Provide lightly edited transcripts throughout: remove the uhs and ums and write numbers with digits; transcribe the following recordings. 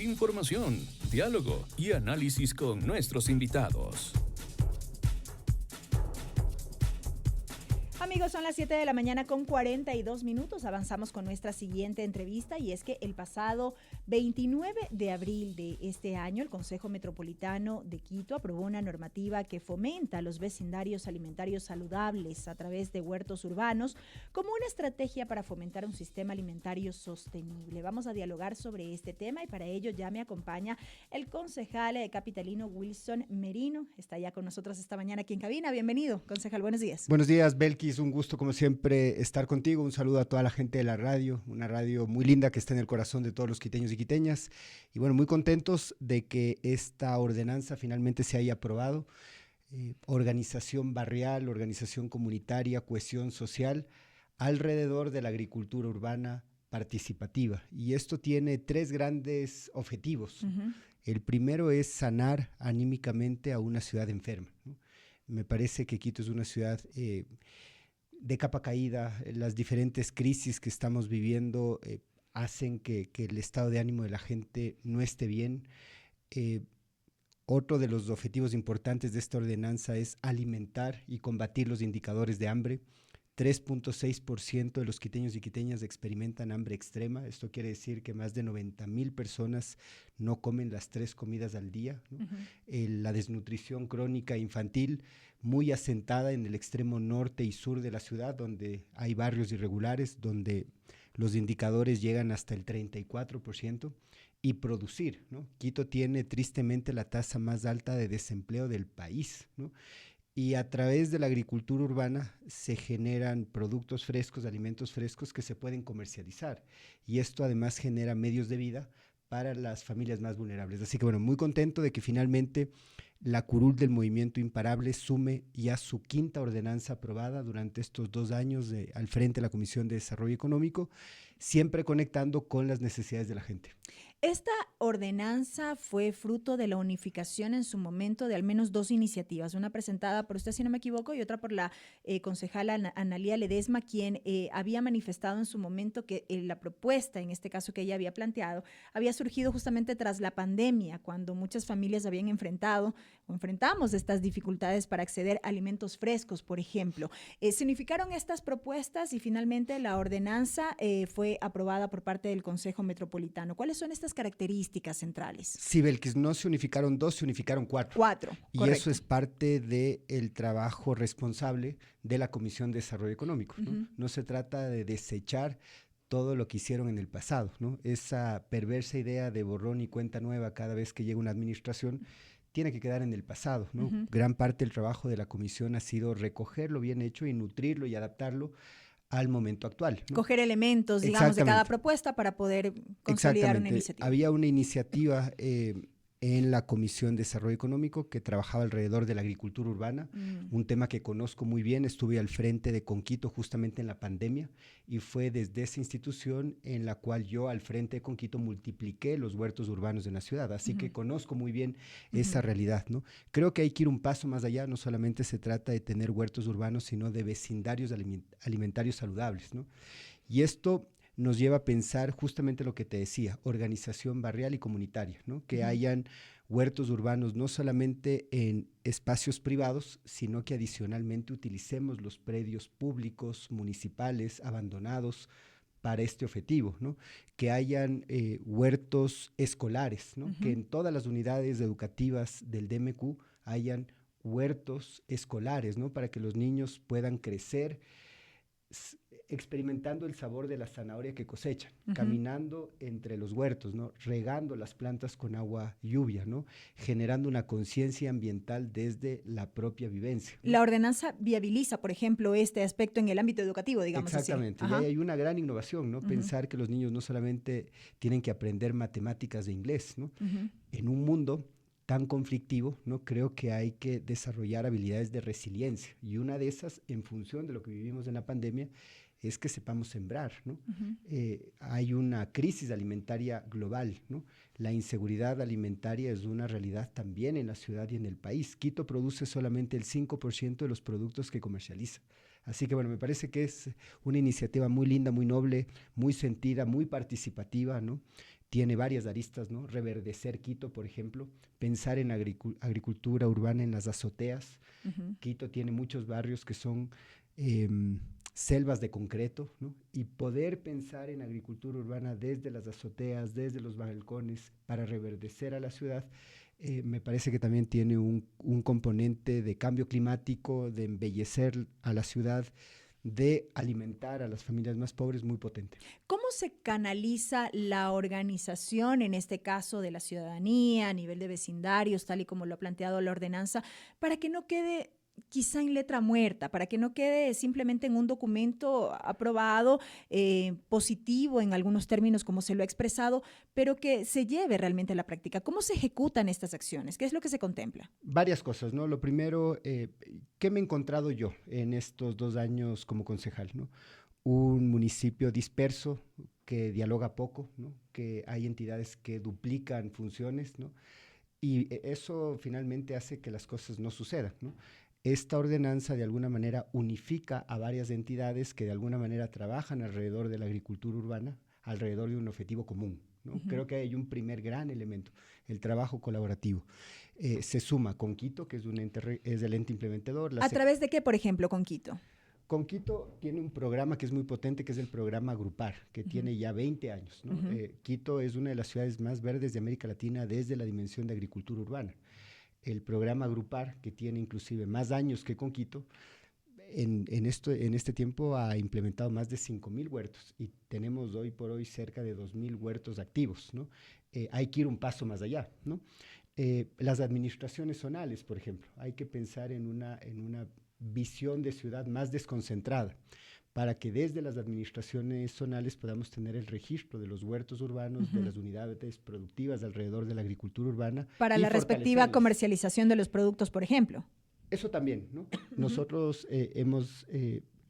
información, diálogo y análisis con nuestros invitados. Amigos, son las 7 de la mañana con 42 minutos. Avanzamos con nuestra siguiente entrevista y es que el pasado 29 de abril de este año, el Consejo Metropolitano de Quito aprobó una normativa que fomenta los vecindarios alimentarios saludables a través de huertos urbanos como una estrategia para fomentar un sistema alimentario sostenible. Vamos a dialogar sobre este tema y para ello ya me acompaña el concejal capitalino Wilson Merino. Está ya con nosotros esta mañana aquí en cabina. Bienvenido, concejal. Buenos días. Buenos días, Belkis. Un gusto, como siempre, estar contigo. Un saludo a toda la gente de la radio, una radio muy linda que está en el corazón de todos los quiteños y quiteñas. Y bueno, muy contentos de que esta ordenanza finalmente se haya aprobado. Organización barrial, organización comunitaria, cohesión social, alrededor de la agricultura urbana participativa. Y esto tiene tres grandes objetivos. El primero es sanar anímicamente a una ciudad enferma, ¿no? Me parece que Quito es una ciudad de capa caída. Las diferentes crisis que estamos viviendo hacen que el estado de ánimo de la gente no esté bien. Otro de los objetivos importantes de esta ordenanza es alimentar y combatir los indicadores de hambre. 3.6% de los quiteños y quiteñas experimentan hambre extrema. Esto quiere decir que más de 90,000 personas no comen las 3 comidas al día, ¿no? La desnutrición crónica infantil, muy asentada en el extremo norte y sur de la ciudad, donde hay barrios irregulares, donde los indicadores llegan hasta el 34%. Y producir, ¿no? Quito tiene tristemente la tasa más alta de desempleo del país, ¿no? Y a través de la agricultura urbana se generan productos frescos, alimentos frescos que se pueden comercializar. Y esto además genera medios de vida para las familias más vulnerables. Así que bueno, muy contento de que finalmente la curul del Movimiento Imparable sume ya su 5ª ordenanza aprobada durante estos 2 años al frente de la Comisión de Desarrollo Económico, siempre conectando con las necesidades de la gente. Esta ordenanza fue fruto de la unificación en su momento de al menos 2 iniciativas, una presentada por usted, si no me equivoco, y otra por la concejala Analía Ledesma, quien había manifestado en su momento que la propuesta, en este caso que ella había planteado, había surgido justamente tras la pandemia, cuando muchas familias habían enfrentado o enfrentamos estas dificultades para acceder a alimentos frescos, por ejemplo. Se unificaron estas propuestas y finalmente la ordenanza fue aprobada por parte del Consejo Metropolitano. ¿Cuáles son estas características centrales? Sí, Belkis, no se unificaron 2, se unificaron 4. 4, y correcto. eso es parte del trabajo responsable de la Comisión de Desarrollo Económico, ¿no? No se trata de desechar todo lo que hicieron en el pasado, ¿no? Esa perversa idea de borrón y cuenta nueva cada vez que llega una administración tiene que quedar en el pasado, ¿no? Gran parte del trabajo de la comisión ha sido recoger lo bien hecho y nutrirlo y adaptarlo al momento actual, ¿no? Coger elementos, digamos, de cada propuesta para poder consolidar una iniciativa. Había una iniciativa en la Comisión de Desarrollo Económico que trabajaba alrededor de la agricultura urbana, un tema que conozco muy bien. Estuve al frente de Conquito justamente en la pandemia y fue desde esa institución en la cual yo al frente de Conquito multipliqué los huertos urbanos en la ciudad, así que conozco muy bien esa realidad, ¿no? Creo que hay que ir un paso más allá. No solamente se trata de tener huertos urbanos, sino de vecindarios alimentarios saludables, ¿no? Y esto nos lleva a pensar justamente lo que te decía, organización barrial y comunitaria, ¿no? Que hayan huertos urbanos no solamente en espacios privados, sino que adicionalmente utilicemos los predios públicos, municipales, abandonados para este objetivo, ¿no? Que hayan huertos escolares, ¿no? Que en todas las unidades educativas del DMQ hayan huertos escolares, ¿no? Para que los niños puedan crecer experimentando el sabor de la zanahoria que cosechan, caminando entre los huertos, ¿no? Regando las plantas con agua lluvia, ¿no? Generando una conciencia ambiental desde la propia vivencia, ¿no? La ordenanza viabiliza, por ejemplo, este aspecto en el ámbito educativo, digamos. Exactamente, así. Y hay una gran innovación, ¿no? Pensar que los niños no solamente tienen que aprender matemáticas de inglés, ¿no? En un mundo tan conflictivo, ¿no? Creo que hay que desarrollar habilidades de resiliencia, y una de esas, en función de lo que vivimos en la pandemia, es que sepamos sembrar, ¿no? Hay una crisis alimentaria global, ¿no? La inseguridad alimentaria es una realidad también en la ciudad y en el país. Quito produce solamente el 5% de los productos que comercializa. Así que bueno, me parece que es una iniciativa muy linda, muy noble, muy sentida, muy participativa, ¿no? tiene varias aristas, ¿no? Reverdecer Quito, por ejemplo, pensar en agricultura urbana en las azoteas. Quito tiene muchos barrios que son selvas de concreto, ¿no? Y poder pensar en agricultura urbana desde las azoteas, desde los balcones, para reverdecer a la ciudad, me parece que también tiene un componente de cambio climático, de embellecer a la ciudad, de alimentar a las familias más pobres muy potente. ¿Cómo se canaliza la organización, en este caso de la ciudadanía, a nivel de vecindarios, tal y como lo ha planteado la ordenanza, para que no quede quizá en letra muerta, para que no quede simplemente en un documento aprobado, positivo en algunos términos como se lo ha expresado, pero que se lleve realmente a la práctica? ¿Cómo se ejecutan estas acciones? ¿Qué es lo que se contempla? Varias cosas, ¿no? Lo primero, ¿qué me he encontrado yo en estos 2 años como concejal, ¿no? Un municipio disperso que dialoga poco, ¿no? Que hay entidades que duplican funciones, ¿no? Y eso finalmente hace que las cosas no sucedan, ¿no? Esta ordenanza de alguna manera unifica a varias entidades que de alguna manera trabajan alrededor de la agricultura urbana, alrededor de un objetivo común, ¿no? Creo que hay un primer gran elemento, el trabajo colaborativo. Se suma con Quito, que es, es el ente implementador. ¿A través de qué, por ejemplo, con Quito? Con Quito tiene un programa que es muy potente, que es el programa Agrupar, que tiene ya 20 años, ¿no? Quito es una de las ciudades más verdes de América Latina desde la dimensión de agricultura urbana. El programa Agrupar, que tiene inclusive más años que con Quito, en este tiempo ha implementado más de 5,000 huertos y tenemos hoy por hoy cerca de 2,000 huertos activos, ¿no? Hay que ir un paso más allá, ¿no? Las administraciones zonales, por ejemplo, hay que pensar en una visión de ciudad más desconcentrada, para que desde las administraciones zonales podamos tener el registro de los huertos urbanos, de las unidades productivas alrededor de la agricultura urbana. Para la respectiva comercialización de los productos, por ejemplo. Eso también, ¿no? Nosotros hemos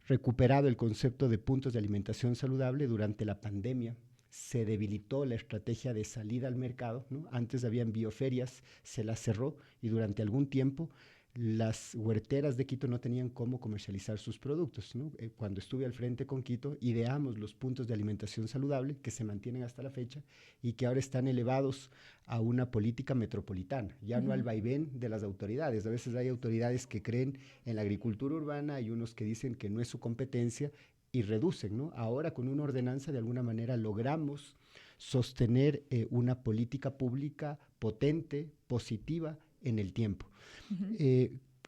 recuperado el concepto de puntos de alimentación saludable durante la pandemia. Se debilitó la estrategia de salida al mercado, ¿no? Antes habían bioferias, se las cerró y durante algún tiempo las huerteras de Quito no tenían cómo comercializar sus productos, ¿no? Cuando estuve al frente con Quito, ideamos los puntos de alimentación saludable que se mantienen hasta la fecha y que ahora están elevados a una política metropolitana, ya no al vaivén de las autoridades. A veces hay autoridades que creen en la agricultura urbana y unos que dicen que no es su competencia y reducen, ¿no? Ahora con una ordenanza de alguna manera logramos sostener una política pública potente, positiva en el tiempo.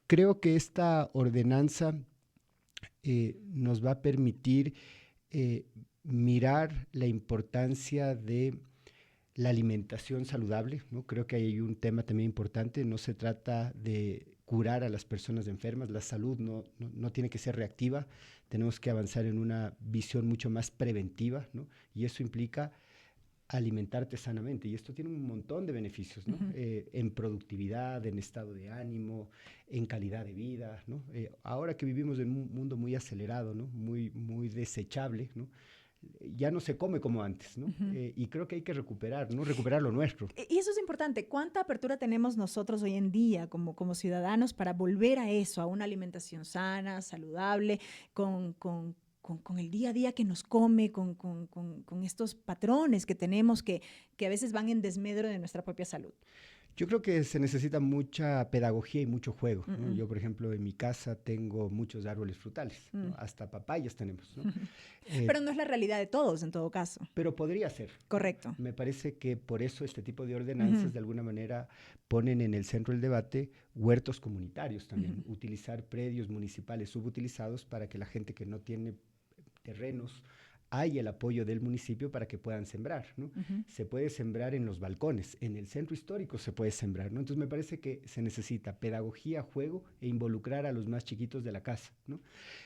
Creo que esta ordenanza nos va a permitir mirar la importancia de la alimentación saludable, ¿no? Creo que hay un tema también importante, no se trata de curar a las personas enfermas, la salud no tiene que ser reactiva, tenemos que avanzar en una visión mucho más preventiva, ¿no? Y eso implica alimentarte sanamente, y esto tiene un montón de beneficios, ¿no? En productividad, en estado de ánimo, en calidad de vida, ¿no? Ahora que vivimos en un mundo muy acelerado, ¿no? Muy desechable, ¿no? Ya no se come como antes, ¿no? Y creo que hay que recuperar, ¿no? Recuperar lo nuestro. Y eso es importante. ¿Cuánta apertura tenemos nosotros hoy en día como ciudadanos para volver a eso, a una alimentación sana, saludable, con el día a día que nos come, con estos patrones que tenemos que a veces van en desmedro de nuestra propia salud? Yo creo que se necesita mucha pedagogía y mucho juego, ¿no? Yo, por ejemplo, en mi casa tengo muchos árboles frutales, ¿no? Hasta papayas tenemos, ¿no? Pero no es la realidad de todos, en todo caso. Pero podría ser. Correcto. Me parece que por eso este tipo de ordenanzas de alguna manera ponen en el centro del debate huertos comunitarios también, utilizar predios municipales subutilizados para que la gente que no tiene terrenos hay el apoyo del municipio para que puedan sembrar, ¿no? Se puede sembrar en los balcones, en el centro histórico se puede sembrar, ¿no? Entonces me parece que se necesita pedagogía, juego e involucrar a los más chiquitos de la casa, ¿no?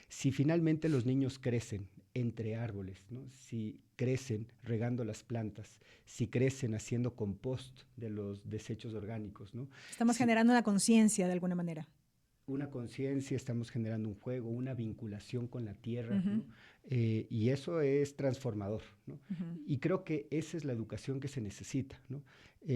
Si finalmente los niños crecen entre árboles, ¿no? Si crecen regando las plantas, si crecen haciendo compost de los desechos orgánicos, ¿no? Estamos generando una conciencia de alguna manera. Una conciencia, estamos generando un juego, una vinculación con la tierra, ¿no? Y eso es transformador, ¿no? Y creo que esa es la educación que se necesita, ¿no?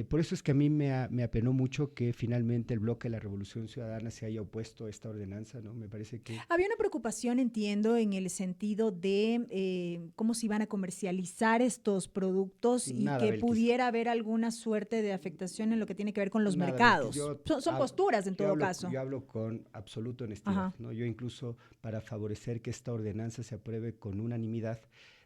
Por eso es que a mí me apenó mucho que finalmente el bloque de la Revolución Ciudadana se haya opuesto a esta ordenanza, ¿no? Me parece que... Había una preocupación, entiendo, en el sentido de cómo se iban a comercializar estos productos y Nada, que Belkis. pudiera haber alguna suerte de afectación en lo que tiene que ver con los Nada, mercados. Belkis, Son posturas en todo caso. Yo hablo con absoluta honestidad, Ajá. ¿no? Yo incluso para favorecer que esta ordenanza se apruebe con unanimidad,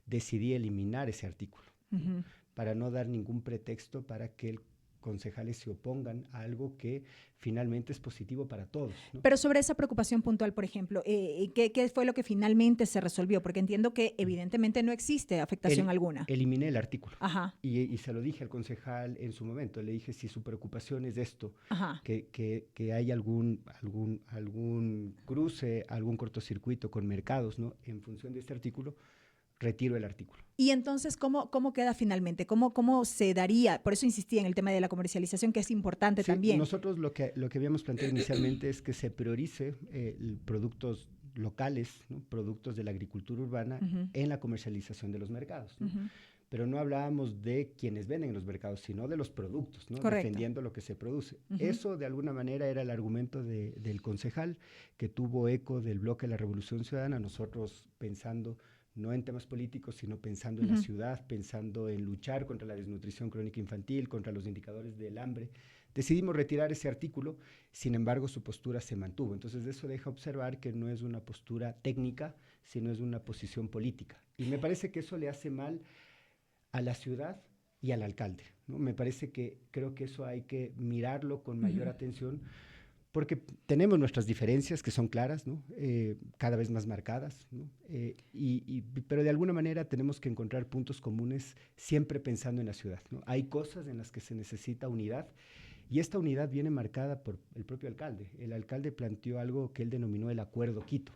decidí eliminar ese artículo, ¿no? Para no dar ningún pretexto para que concejales se opongan a algo que finalmente es positivo para todos, ¿no? Pero sobre esa preocupación puntual, por ejemplo, ¿qué fue lo que finalmente se resolvió? Porque entiendo que evidentemente no existe afectación alguna. Eliminé el artículo. Ajá. Y se lo dije al concejal en su momento. Le dije, si su preocupación es esto, Ajá. que hay algún cruce, algún cortocircuito con mercados, ¿no? En función de este artículo, retiro el artículo. Y entonces, ¿cómo queda finalmente? ¿Cómo se daría? Por eso insistía en el tema de la comercialización, que es importante también. Nosotros lo que habíamos planteado inicialmente es que se priorice productos locales, ¿no? Productos de la agricultura urbana en la comercialización de los mercados, ¿no? Pero no hablábamos de quienes venden en los mercados, sino de los productos, ¿no? Defendiendo lo que se produce. Eso, de alguna manera, era el argumento del concejal, que tuvo eco del bloque de la Revolución Ciudadana, nosotros pensando no en temas políticos, sino pensando en la ciudad, pensando en luchar contra la desnutrición crónica infantil, contra los indicadores del hambre. Decidimos retirar ese artículo, sin embargo su postura se mantuvo. Entonces eso deja observar que no es una postura técnica, sino es una posición política. Y me parece que eso le hace mal a la ciudad y al alcalde, ¿no? Me parece que creo que eso hay que mirarlo con mayor atención, porque tenemos nuestras diferencias que son claras, ¿no? Cada vez más marcadas, ¿no? Pero de alguna manera tenemos que encontrar puntos comunes siempre pensando en la ciudad, ¿no? Hay cosas en las que se necesita unidad y esta unidad viene marcada por el propio alcalde. El alcalde planteó algo que él denominó el Acuerdo Quito.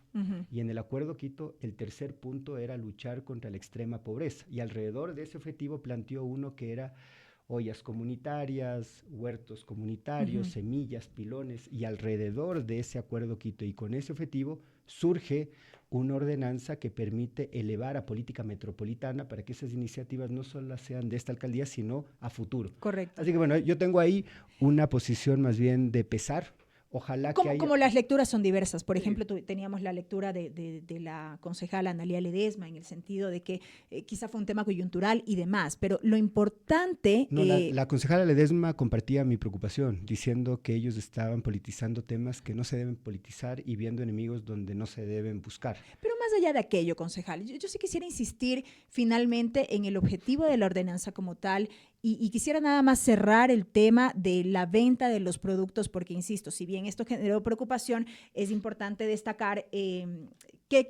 Y en el Acuerdo Quito el tercer punto era luchar contra la extrema pobreza y alrededor de ese objetivo planteó uno que era ollas comunitarias, huertos comunitarios, semillas, pilones, y alrededor de ese Acuerdo Quito y con ese objetivo surge una ordenanza que permite elevar a política metropolitana para que esas iniciativas no solo sean de esta alcaldía, sino a futuro. Correcto. Así que bueno, yo tengo ahí una posición más bien de pesar. Ojalá que haya... Como las lecturas son diversas. Por ejemplo, teníamos la lectura de la concejala Analía Ledesma en el sentido de que quizá fue un tema coyuntural y demás, pero lo importante... No, la concejala Ledesma compartía mi preocupación, diciendo que ellos estaban politizando temas que no se deben politizar y viendo enemigos donde no se deben buscar. Pero más allá de aquello, concejal, yo sí quisiera insistir finalmente en el objetivo de la ordenanza como tal y quisiera nada más cerrar el tema de la venta de los productos, porque insisto, si bien esto generó preocupación, es importante destacar qué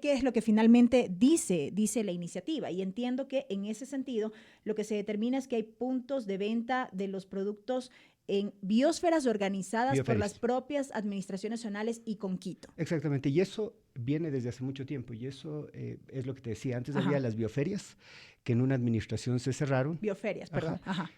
es lo que finalmente dice la iniciativa. Y entiendo que en ese sentido lo que se determina es que hay puntos de venta de los productos en biosferas organizadas por las propias administraciones zonales y con Quito. Exactamente, y eso viene desde hace mucho tiempo, y eso es lo que te decía, antes había las bioferias, que en una administración se cerraron. Bioferias, perdón. Ajá.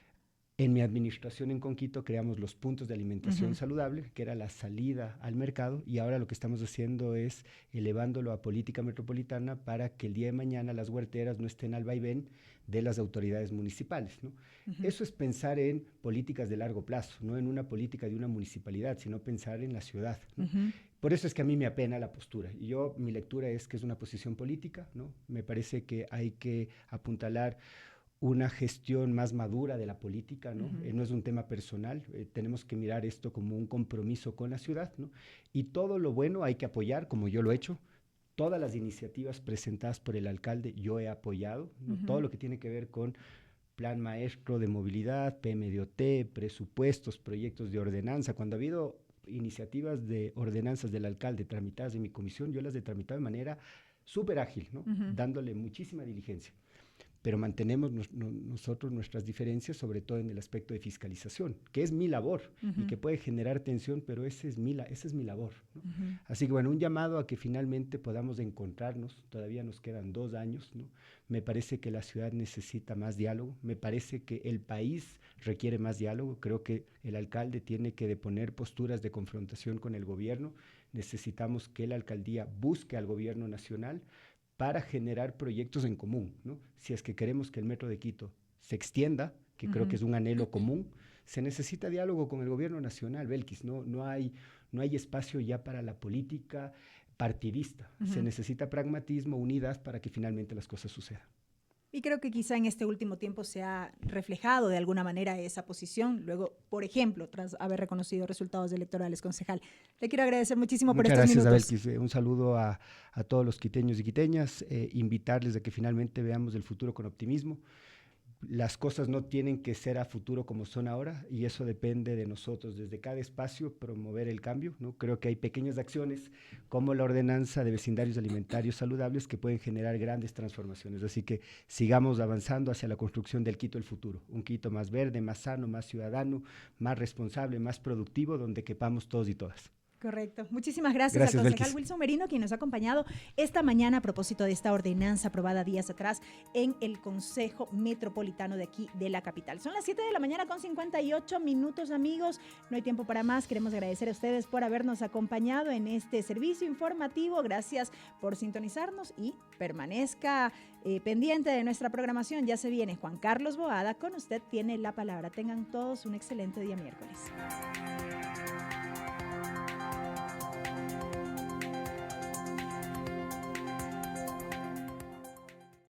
En mi administración en Conquito creamos los puntos de alimentación saludable, que era la salida al mercado, y ahora lo que estamos haciendo es elevándolo a política metropolitana para que el día de mañana las huerteras no estén al vaivén de las autoridades municipales, ¿no? Eso es pensar en políticas de largo plazo, no en una política de una municipalidad, sino pensar en la ciudad, ¿no? Por eso es que a mí me apena la postura. Y mi lectura es que es una posición política, ¿no? Me parece que hay que apuntalar una gestión más madura de la política, ¿no? No es un tema personal, tenemos que mirar esto como un compromiso con la ciudad, ¿no? Y todo lo bueno hay que apoyar, como yo lo he hecho. Todas las iniciativas presentadas por el alcalde yo he apoyado, ¿no? Todo lo que tiene que ver con plan maestro de movilidad, PMDOT, presupuestos, proyectos de ordenanza. Cuando ha habido iniciativas de ordenanzas del alcalde tramitadas en mi comisión, yo las he tramitado de manera súper ágil, ¿no? Dándole muchísima diligencia. Pero mantenemos nosotros nuestras diferencias, sobre todo en el aspecto de fiscalización, que es mi labor y que puede generar tensión, pero esa es mi labor, ¿no? Así que bueno, un llamado a que finalmente podamos encontrarnos, todavía nos quedan 2 años, ¿no? Me parece que la ciudad necesita más diálogo, me parece que el país requiere más diálogo, creo que el alcalde tiene que deponer posturas de confrontación con el gobierno, necesitamos que la alcaldía busque al gobierno nacional para generar proyectos en común, ¿no? Si es que queremos que el Metro de Quito se extienda, que creo que es un anhelo común, se necesita diálogo con el gobierno nacional, Belkis, no hay espacio ya para la política partidista, se necesita pragmatismo, unidad para que finalmente las cosas sucedan. Y creo que quizá en este último tiempo se ha reflejado de alguna manera esa posición, luego, por ejemplo, tras haber reconocido resultados electorales, concejal. Le quiero agradecer muchísimo por estos minutos. Muchas gracias, Abel. Un saludo a todos los quiteños y quiteñas, invitarles a que finalmente veamos el futuro con optimismo. Las cosas no tienen que ser a futuro como son ahora y eso depende de nosotros, desde cada espacio promover el cambio, ¿no? Creo que hay pequeñas acciones como la ordenanza de vecindarios alimentarios saludables que pueden generar grandes transformaciones, así que sigamos avanzando hacia la construcción del Quito del futuro, un Quito más verde, más sano, más ciudadano, más responsable, más productivo, donde quepamos todos y todas. Correcto. Muchísimas gracias al concejal Belkis. Wilson Merino, quien nos ha acompañado esta mañana a propósito de esta ordenanza aprobada días atrás en el Consejo Metropolitano de aquí de la capital. Son las 7 de la mañana con 58 minutos, amigos. No hay tiempo para más. Queremos agradecer a ustedes por habernos acompañado en este servicio informativo. Gracias por sintonizarnos y permanezca pendiente de nuestra programación. Ya se viene Juan Carlos Boada. Con usted tiene la palabra. Tengan todos un excelente día miércoles.